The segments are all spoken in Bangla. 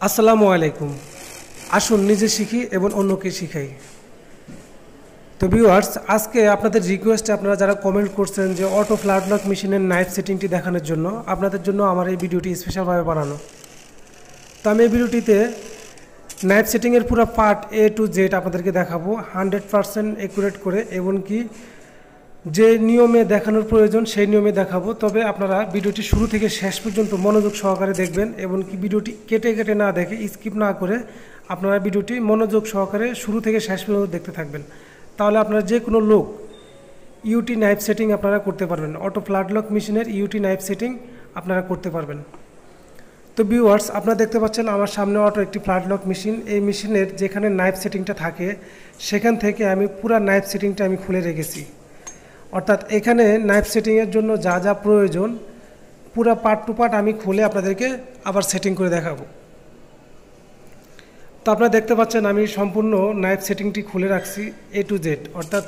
আসসালামু আলাইকুম। আসুন নিজে শিখি এবং অন্যকে শিখাই। তো ভিউয়ার্স, আজকে আপনাদের রিকোয়েস্টে আপনারা যারা কমেন্ট করছেন যে অটো ফ্ল্যাট লক মেশিনের নাইফ সেটিংটি দেখানোর জন্য, আপনাদের জন্য আমার এই ভিডিওটি স্পেশালভাবে বানানো। তো আমি এই ভিডিওটিতে নাইফ সেটিংয়ের পুরো পার্ট A to Z আপনাদেরকে দেখাবো 100% অ্যাকুরেট করে, এবং কি যে নিয়মে দেখানোর প্রয়োজন সেই নিয়মে দেখাবো। তবে আপনারা ভিডিওটি শুরু থেকে শেষ পর্যন্ত মনোযোগ সহকারে দেখবেন, এবং কি ভিডিওটি কেটে কেটে না দেখে, স্কিপ না করে আপনারা ভিডিওটি মনোযোগ সহকারে শুরু থেকে শেষ পর্যন্ত দেখতে থাকবেন। তাহলে আপনারা যে কোনো লোক ইউটি নাইফ সেটিং আপনারা করতে পারবেন। অটো ফ্ল্যাট লক মেশিনের ইউটি নাইফ সেটিং আপনারা করতে পারবেন। তো ভিউয়ার্স, আপনারা দেখতে পাচ্ছেন আমার সামনে অটো একটি ফ্ল্যাট লক মেশিন। এই মেশিনের যেখানে নাইফ সেটিংটা থাকে সেখান থেকে আমি পুরো নাইফ সেটিংটা আমি খুলে রেখেছি। অর্থাৎ এখানে নাইফ সেটিংয়ের জন্য যা যা প্রয়োজন পুরো পার্ট টু পার্ট আমি খুলে আপনাদেরকে আবার সেটিং করে দেখাবো। তো আপনারা দেখতে পাচ্ছেন আমি সম্পূর্ণ নাইফ সেটিংটি খুলে রাখছি A to Z, অর্থাৎ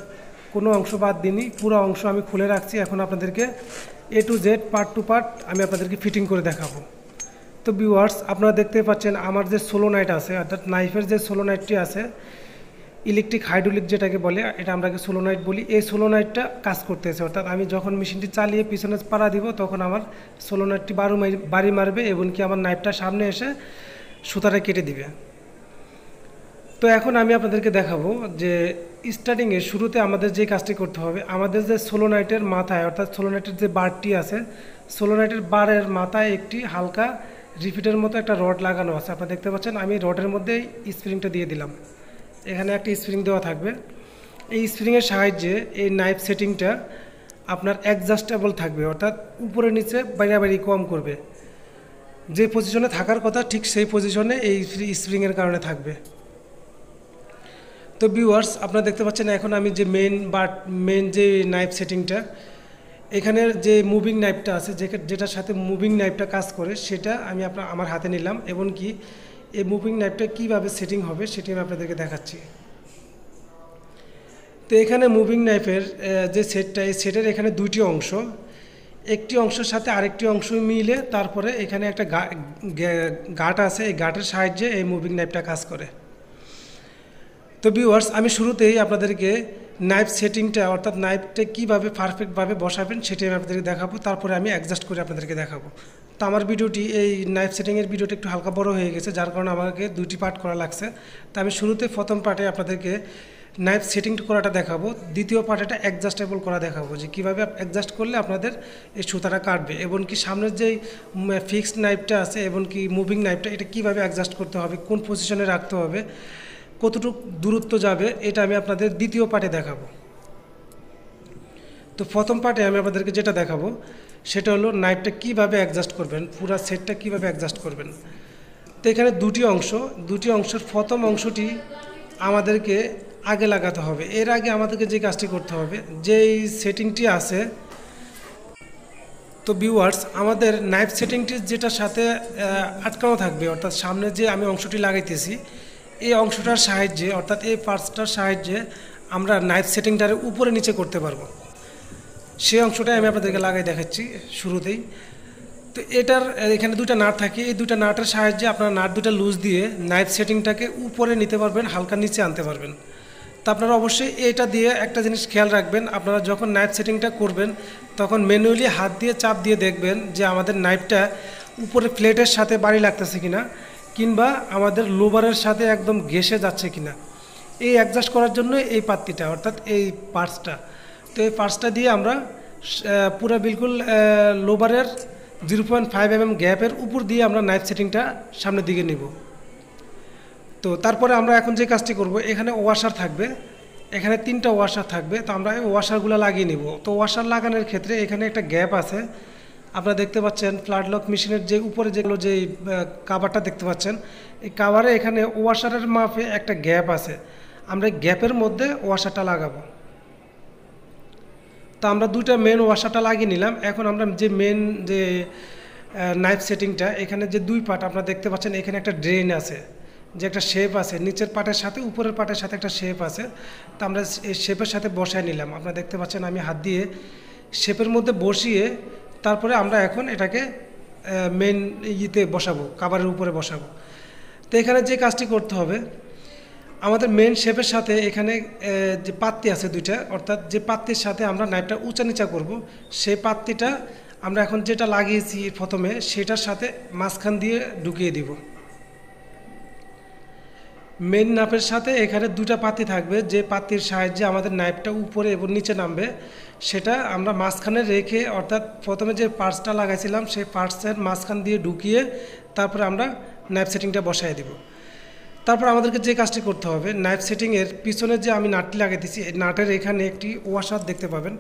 কোনো অংশ বাদ দিইনি, পুরো অংশ আমি খুলে রাখছি। এখন আপনাদেরকে A to Z part to part আমি আপনাদেরকে ফিটিং করে দেখাবো। তো ভিউয়ার্স, আপনারা দেখতে পাচ্ছেন আমার যে সোলোনাইট আছে, অর্থাৎ নাইফের যে সোলোনাইটটি আছে, ইলেকট্রিক হাইড্রোলিক যেটাকে বলে, এটা আমরাকে সোলোনাইট বলি। এই সোলোনাইটটা কাজ করতেছে, অর্থাৎ আমি যখন মেশিনটি চালিয়ে পিছনে পাড়া দিব তখন আমার সোলোনাইটটি বাড়ি মারবে, এবং কি আমার নাইফটা সামনে এসে সুতাটা কেটে দিবে। তো এখন আমি আপনাদেরকে দেখাবো যে স্টার্টিংয়ে শুরুতে আমাদের যে কাজটি করতে হবে, আমাদের যে সোলোনাইটের মাথায়, অর্থাৎ সোলোনাইটের যে বারটি আছে, সোলোনাইটের বারের মাথায় একটি হালকা রিপিটের মতো একটা রড লাগানো আছে। আপনারা দেখতে পাচ্ছেন আমি রডের মধ্যেই স্প্রিংটা দিয়ে দিলাম। এখানে একটা স্প্রিং দেওয়া থাকবে। এই স্প্রিংয়ের সাহায্যে এই নাইফ সেটিংটা আপনার অ্যাডজাস্টেবল থাকবে, অর্থাৎ উপরে নিচে বাইরে কম করবে। যে পজিশনে থাকার কথা ঠিক সেই পজিশনে এই স্প্রিংয়ের কারণে থাকবে। তো ভিউয়ার্স, আপনারা দেখতে পাচ্ছেন এখন আমি যে মেন যে নাইফ সেটিংটা, এখানের যে মুভিং নাইফটা আছে, যেটার সাথে মুভিং নাইফটা কাজ করে, সেটা আমি আমার হাতে নিলাম, এবং কি এই মুভিং নাইফটা কীভাবে সেটিং হবে সেটি আমি আপনাদেরকে দেখাচ্ছি। তো এখানে মুভিং নাইফের যে সেটটা, এই সেটের এখানে দুইটি অংশ, একটি অংশের সাথে আরেকটি অংশ মিলে তারপরে এখানে একটা গাঁট আছে, এই গাঁটের সাহায্যে এই মুভিং নাইফটা কাজ করে। তো ভিউয়ার্স, আমি শুরুতেই আপনাদেরকে নাইফ সেটিংটা, অর্থাৎ নাইফটা কীভাবে পারফেক্টভাবে বসাবেন সেটি আমি আপনাদেরকে দেখাবো, তারপরে আমি অ্যাডজাস্ট করে আপনাদেরকে দেখাবো। তো আমার ভিডিওটি, এই নাইফ সেটিংয়ের ভিডিওটা একটু হালকা বড় হয়ে গেছে, যার কারণে আমাকে দুটি পার্ট করা লাগছে। তো আমি শুরুতে প্রথম পার্টে আপনাদেরকে নাইফ সেটিং করাটা দেখাবো, দ্বিতীয় পার্টে অ্যাডজাস্টেবল করা দেখাবো, যে কীভাবে অ্যাডজাস্ট করলে আপনাদের এই সুতাটা কাটবে, এবং কি সামনের যেই ফিক্সড নাইফটা আছে এবং কি মুভিং নাইফটা, এটা কীভাবে অ্যাডজাস্ট করতে হবে, কোন পজিশনে রাখতে হবে, কতটুকু দূরত্ব যাবে, এটা আমি আপনাদের দ্বিতীয় পার্টে দেখাবো। তো প্রথম পার্টে আমি আপনাদেরকে যেটা দেখাবো সেটা হলো নাইফটা কীভাবে অ্যাডজাস্ট করবেন, পুরো সেটটা কীভাবে অ্যাডজাস্ট করবেন। তো এখানে দুটি অংশের প্রথম অংশটি আমাদেরকে আগে লাগাতে হবে। এর আগে আমাদেরকে যে কাজটি করতে হবে, যেই সেটিংটি আছে, তো ভিউয়ার্স, আমাদের নাইফ সেটিংটি যেটার সাথে আটকানো থাকবে, অর্থাৎ সামনে যে আমি অংশটি লাগাইতেছি, এই অংশটার সাহায্যে, অর্থাৎ এই পার্টসটার সাহায্যে আমরা নাইফ সেটিংটার উপরে নিচে করতে পারবো। সেই অংশটাই আমি আপনাদেরকে লাগাই দেখাচ্ছি শুরুতেই। তো এটার এখানে দুটা নাট থাকে, এই দুটা নাটের সাহায্যে আপনারা নাট দুটা লুজ দিয়ে নাইফ সেটিংটাকে উপরে নিতে পারবেন, হালকা নিচে আনতে পারবেন। তো আপনারা অবশ্যই এটা দিয়ে একটা জিনিস খেয়াল রাখবেন, আপনারা যখন নাইফ সেটিংটা করবেন তখন ম্যানুয়ালি হাত দিয়ে চাপ দিয়ে দেখবেন যে আমাদের নাইফটা উপরে প্লেটের সাথে বাড়ি লাগতেছে কিনা, কিংবা আমাদের লোবারের সাথে একদম ঘেঁষে যাচ্ছে কিনা। এই অ্যাডজাস্ট করার জন্য এই পাত্তিটা, অর্থাৎ এই পার্টসটা, তো এই পার্টসটা দিয়ে আমরা পুরো বিলকুল লোবারের 0.5 mm গ্যাপের উপর দিয়ে আমরা নাইফ সেটিংটা সামনের দিকে নিব। তো তারপরে আমরা এখন যে কাজটি করব, এখানে ওয়াশার থাকবে, এখানে 3টা ওয়াশার থাকবে। তো আমরা এই ওয়াশারগুলো লাগিয়ে নিব। তো ওয়াশার লাগানোর ক্ষেত্রে এখানে একটা গ্যাপ আছে, আপনারা দেখতে পাচ্ছেন ফ্ল্যাট লক মেশিনের যে উপরে যেগুলো যে কাভারটা দেখতে পাচ্ছেন, এই কাভারে এখানে ওয়াশারের মাপে একটা গ্যাপ আছে, আমরা গ্যাপের মধ্যে ওয়াশারটা লাগাবো। তো আমরা দুইটা মেন ওয়াশারটা লাগিয়ে নিলাম। এখন আমরা যে মেন যে নাইফ সেটিংটা, এখানে যে দুই পার্ট আপনারা দেখতে পাচ্ছেন, এখানে একটা ড্রেন আছে, যে একটা শেপ আছে, নিচের পার্টের সাথে উপরের পার্টের সাথে একটা শেপ আছে। তো আমরা এই শেপের সাথে বসায় নিলাম। আপনারা দেখতে পাচ্ছেন আমি হাত দিয়ে শেপের মধ্যে বসিয়ে তারপরে আমরা এখন এটাকে মেন ইতে বসাবো, কাভারের উপরে বসাবো। তো এখানে যে কাজটি করতে হবে, আমাদের মেন শেপের সাথে এখানে যে পাত্তি আছে দুইটা, অর্থাৎ যে পাত্তির সাথে আমরা নাইফটা উঁচা নিচা করব, সেই পাত্তিটা আমরা এখন যেটা লাগিয়েছি প্রথমে সেটার সাথে মাঝখান দিয়ে ঢুকিয়ে দিব। মেন নাপের সাথে এখানে দুটা পাত্তি থাকবে, যে পাত্তির সাহায্যে আমাদের নাইফটা উপরে এবং নিচে নামবে, সেটা আমরা মাঝখানে রেখে, অর্থাৎ প্রথমে যে পার্টসটা লাগাইছিলাম সেই পার্টসের মাঝখান দিয়ে ঢুকিয়ে তারপরে আমরা নাইফ সেটিংটা বসাই দিব। তারপর আমাদেরকে যে কাজটি করতে হবে, নাইফ সেটিংয়ের পিছনে যে আমি নাটটি লাগাইতেছি, এই নাটের এখানে একটি ওয়াশার দেখতে পাবেন,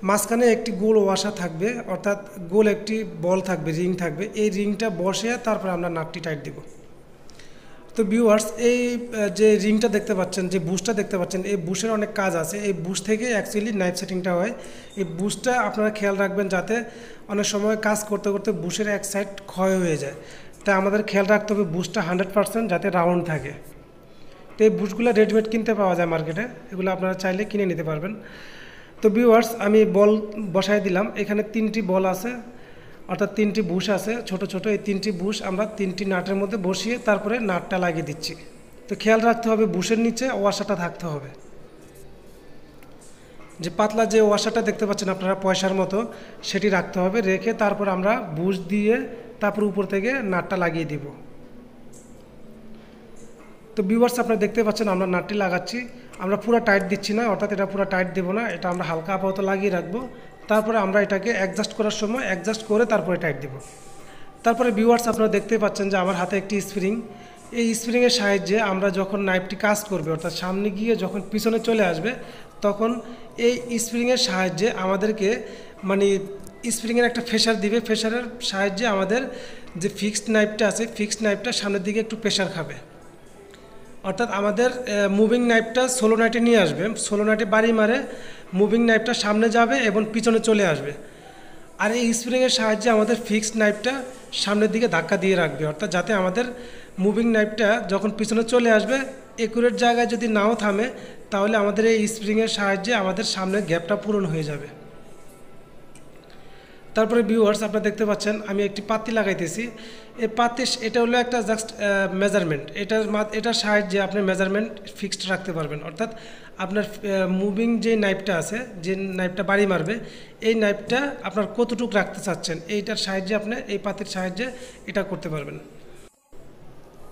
মাঝখানে একটি গোল ওয়াশার থাকবে, অর্থাৎ গোল একটি বল থাকবে, রিং থাকবে। এই রিংটা বসে তারপরে আমরা নাটটি টাইট দিব। তো ভিউয়ার্স, এই যে রিংটা দেখতে পাচ্ছেন, যে বুশটা দেখতে পাচ্ছেন, এই বুশের অনেক কাজ আছে। এই বুশ থেকে অ্যাকচুয়ালি নাইফ সেটিংটা হয়। এই বুশটা আপনারা খেয়াল রাখবেন যাতে অনেক সময় কাজ করতে করতে বুশের এক সাইড ক্ষয় হয়ে যায়। তাই আমাদের খেয়াল রাখতে হবে বুশটা 100% যাতে রাউন্ড থাকে। তো এই বুশগুলো রেডিমেড কিনতে পাওয়া যায় মার্কেটে, এগুলো আপনারা চাইলে কিনে নিতে পারবেন। তো ভিউয়ার্স, আমি বল বসাই দিলাম। এখানে 3টি বল আছে, অর্থাৎ 3টি বুশ আছে ছোট ছোট। এই 3টি বুশ আমরা 3টি নাটের মধ্যে বসিয়ে তারপরে নাটটা লাগিয়ে দিচ্ছি। তো খেয়াল রাখতে হবে বুশের নিচে ওয়াশারটা থাকতে হবে, যে পাতলা যে ওয়াশারটা দেখতে পাচ্ছেন আপনারা পয়সার মতো, সেটি রাখতে হবে। রেখে তারপর আমরা বুশ দিয়ে তারপর উপর থেকে নাটটা লাগিয়ে দিব। তো ভিউয়ার্স, আপনারা দেখতে পাচ্ছেন আমরা নাটটি লাগাচ্ছি। আমরা পুরো টাইট দিচ্ছি না, অর্থাৎ এটা পুরো টাইট দেবো না, এটা আমরা হালকা আপাতত লাগিয়ে রাখবো। তারপরে আমরা এটাকে অ্যাডজাস্ট করার সময় অ্যাডজাস্ট করে তারপরে টাইট দিব। তারপরে ভিউয়ার্স, আপনারা দেখতে পাচ্ছেন যে আমার হাতে একটি স্প্রিং। এই স্প্রিংয়ের সাহায্যে আমরা যখন নাইফটি কাজ করবে, অর্থাৎ সামনে গিয়ে যখন পিছনে চলে আসবে, তখন এই স্প্রিংয়ের সাহায্যে আমাদেরকে স্প্রিংয়ের একটা প্রেশার দিবে। প্রেশারের সাহায্যে আমাদের যে ফিক্সড নাইফটা আছে, ফিক্সড নাইফটা সামনের দিকে একটু প্রেশার খাবে, অর্থাৎ আমাদের মুভিং নাইফটা সোলোনাইটে নিয়ে আসবে। সোলোনাইটে বাড়ি মারে মুভিং নাইফটা সামনে যাবে এবং পিছনে চলে আসবে। আর এই স্প্রিংয়ের সাহায্যে আমাদের ফিক্সড নাইফটা সামনের দিকে ধাক্কা দিয়ে রাখবে, অর্থাৎ যাতে আমাদের মুভিং নাইফটা যখন পিছনে চলে আসবে একুরেট জায়গায় যদি নাও থামে, তাহলে আমাদের এই স্প্রিংয়ের সাহায্যে আমাদের সামনের গ্যাপটা পূরণ হয়ে যাবে। তারপরে ভিউয়ার্স, আপনারা দেখতে পাচ্ছেন আমি একটি পাত্তি লাগাইতেছি। এই পাত্তি, এটা হলো একটা জাস্ট মেজারমেন্ট। এটার সাহায্যে আপনি মেজারমেন্ট ফিক্সড রাখতে পারবেন, অর্থাৎ আপনার মুভিং যে নাইফটা আছে, যে নাইফটা বাড়ি মারবে, এই নাইফটা আপনার কতটুকু রাখতে চাচ্ছেন, এইটার সাহায্যে আপনি এই পাত্তির সাহায্যে এটা করতে পারবেন।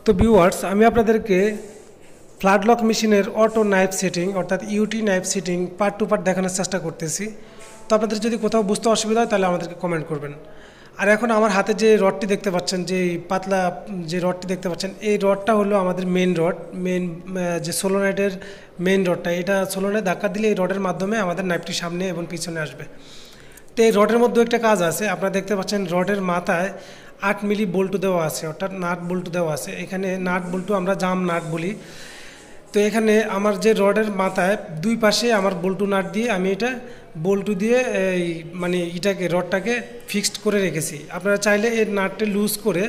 তো ভিউয়ার্স, আমি আপনাদেরকে ফ্ল্যাট লক মেশিনের অটো নাইফ সেটিং, অর্থাৎ UT knife setting part to part দেখানোর চেষ্টা করতেছি। তো আপনাদের যদি কোথাও বুঝতে অসুবিধা হয় তাহলে আমাদেরকে কমেন্ট করবেন। আর এখন আমার হাতে যে রডটি দেখতে পাচ্ছেন, যে পাতলা যে রডটি দেখতে পাচ্ছেন, এই রডটা হলো আমাদের মেন রড, যে সোলোনাইটের মেন রডটা। এটা সোলোনাইট ধাক্কা দিলে এই রডের মাধ্যমে আমাদের নাইফটি সামনে এবং পিছনে আসবে। তো এই রডের মধ্যে একটা কাজ আছে, আপনারা দেখতে পাচ্ছেন রডের মাথায় 8 মিলি বল্টু দেওয়া আছে, অর্থাৎ নাট বল্টু দেওয়া আছে। এখানে নাট বল্টু আমরা জাম নাট বলি। তো এখানে আমার যে রডের মাথায় দুই পাশে আমার বল্টু নাট দিয়ে আমি এটা বল্টু দিয়ে এটাকে রডটাকে ফিক্সড করে রেখেছি। আপনারা চাইলে এই নাটটা লুজ করে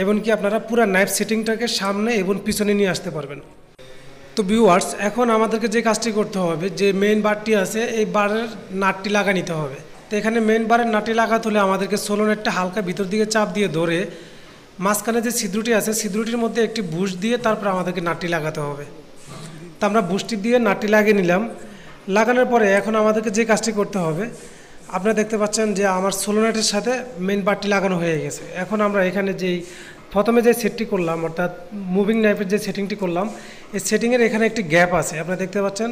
এমনকি আপনারা পুরো নাইফ সেটিংটাকে সামনে এবং পিছনে নিয়ে আসতে পারবেন। তো ভিউয়ার্স, এখন আমাদেরকে যে কাজটি করতে হবে, যে মেন বারটি আছে এই বারের নাটটি লাগা নিতে হবে। তো এখানে মেন বারের নাটটি লাগাতে হলে আমাদেরকে সোলোনেটটা হালকা ভিতর দিকে চাপ দিয়ে ধরে মাঝখানে যে ছিদ্রটি আছে ছিদ্রটির মধ্যে একটি বুশ দিয়ে তারপর আমাদেরকে নাটটি লাগাতে হবে। তো আমরা বুশটি দিয়ে নাটটি লাগিয়ে নিলাম। লাগানোর পরে এখন আমাদেরকে যে কাজটি করতে হবে, আপনারা দেখতে পাচ্ছেন যে আমার সোলোনেটের সাথে মেন বারটি লাগানো হয়ে গেছে। এখন আমরা এখানে প্রথমে যে সেটটি করলাম, অর্থাৎ মুভিং নাইফের যে সেটিংটি করলাম, এই সেটিংয়ের এখানে একটি গ্যাপ আছে, আপনারা দেখতে পাচ্ছেন।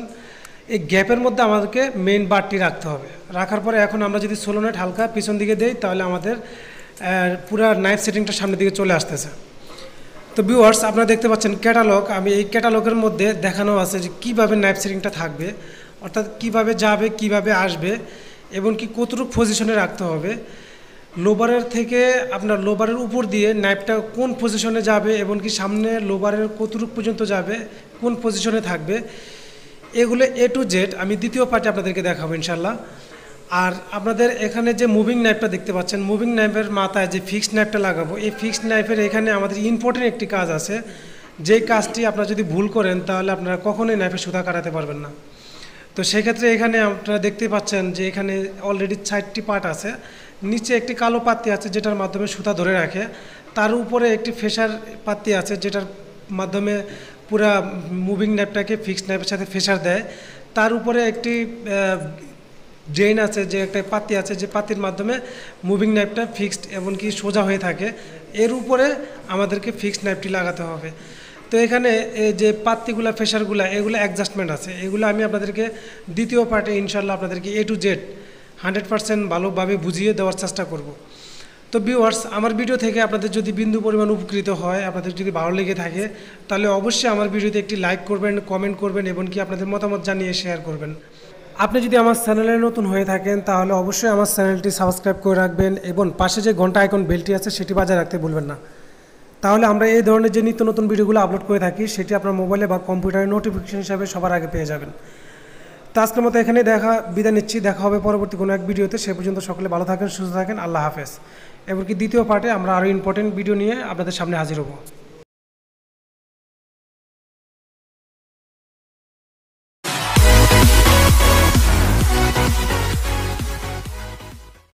এই গ্যাপের মধ্যে আমাদেরকে মেন বারটি রাখতে হবে। রাখার পরে এখন আমরা যদি সোলোনেট হালকা পিছন দিকে দেই, তাহলে আমাদের পুরো নাইফ সেটিংটা সামনের দিকে চলে আসতেছে। তো ভিউয়ার্স, আপনারা দেখতে পাচ্ছেন ক্যাটালগ। আমি এই ক্যাটালগের মধ্যে দেখানো আছে যে কীভাবে নাইফ সেটিংটা থাকবে, অর্থাৎ কিভাবে যাবে, কিভাবে আসবে এবং কি কতটুকু পজিশনে রাখতে হবে। লোবারের থেকে আপনার লোবারের উপর দিয়ে নাইফটা কোন পজিশনে যাবে এবং কি সামনে লোবারের কতটুকু পর্যন্ত যাবে, কোন পজিশনে থাকবে, এগুলো A to Z আমি দ্বিতীয় পার্টে আপনাদেরকে দেখাবো ইনশাল্লাহ। আর আপনাদের এখানে যে মুভিং নাইফটা দেখতে পাচ্ছেন, মুভিং নাইফের মাথায় যে ফিক্সড নাইফটা লাগাবো, এই ফিক্সড নাইফের এখানে আমাদের ইম্পর্টেন্ট একটি কাজ আছে, যে কাজটি আপনারা যদি ভুল করেন তাহলে আপনারা কখনোই নাইফে সুতা কাটাতে পারবেন না। তো সেক্ষেত্রে এখানে আপনারা দেখতে পাচ্ছেন যে এখানে অলরেডি 4টি পার্ট আছে, নিচে একটি কালো পাত্তি আছে যেটার মাধ্যমে সুতা ধরে রাখে। তার উপরে একটি ফেসার পাত্তি আছে, যেটার মাধ্যমে পুরা মুভিং ন্যাপটাকে ফিক্সড ন্যাপের সাথে ফেসার দেয়। তার উপরে একটি ড্রেন আছে, যে একটা পাত্তি আছে, যে পাত্তির মাধ্যমে মুভিং ন্যাপটা ফিক্সড এমনকি সোজা হয়ে থাকে। এর উপরে আমাদেরকে ফিক্সড ন্যাপটি লাগাতে হবে। তো এখানে এই যে পাত্তিগুলা ফেসারগুলা এগুলো অ্যাডজাস্টমেন্ট আছে, এগুলো আমি আপনাদেরকে দ্বিতীয় পার্টে ইনশাল্লাহ আপনাদেরকে A to Z 100% ভালোভাবে বুঝিয়ে দেওয়ার চেষ্টা করব। তো ভিউয়ার্স, আমার ভিডিও থেকে আপনাদের যদি বিন্দু পরিমাণ উপকৃত হয়, আপনাদের যদি ভালো লেগে থাকে, তাহলে অবশ্যই আমার ভিডিওতে একটি লাইক করবেন, কমেন্ট করবেন এবং কি আপনাদের মতামত জানিয়ে শেয়ার করবেন। আপনি যদি আমার চ্যানেলে নতুন হয়ে থাকেন তাহলে অবশ্যই আমার চ্যানেলটি সাবস্ক্রাইব করে রাখবেন এবং পাশে যে ঘন্টা আইকন বেলটি আছে সেটি বাজায় রাখতে ভুলবেন না। তাহলে আমরা এই ধরনের যে নিত্য নতুন ভিডিওগুলো আপলোড করে থাকি সেটি আপনার মোবাইলে বা কম্পিউটারে নোটিফিকেশন হিসাবে সবার আগে পেয়ে যাবেন। তো আজকের মতো এখানে বিদায় নিচ্ছি। দেখা হবে পরবর্তী কোনো এক ভিডিওতে। সে পর্যন্ত সকলে ভালো থাকেন, সুস্থ থাকেন। আল্লাহ হাফেজ। এমনকি দ্বিতীয় পার্টে আমরা আরও ইম্পর্টেন্ট ভিডিও নিয়ে আপনাদের সামনে হাজির হব।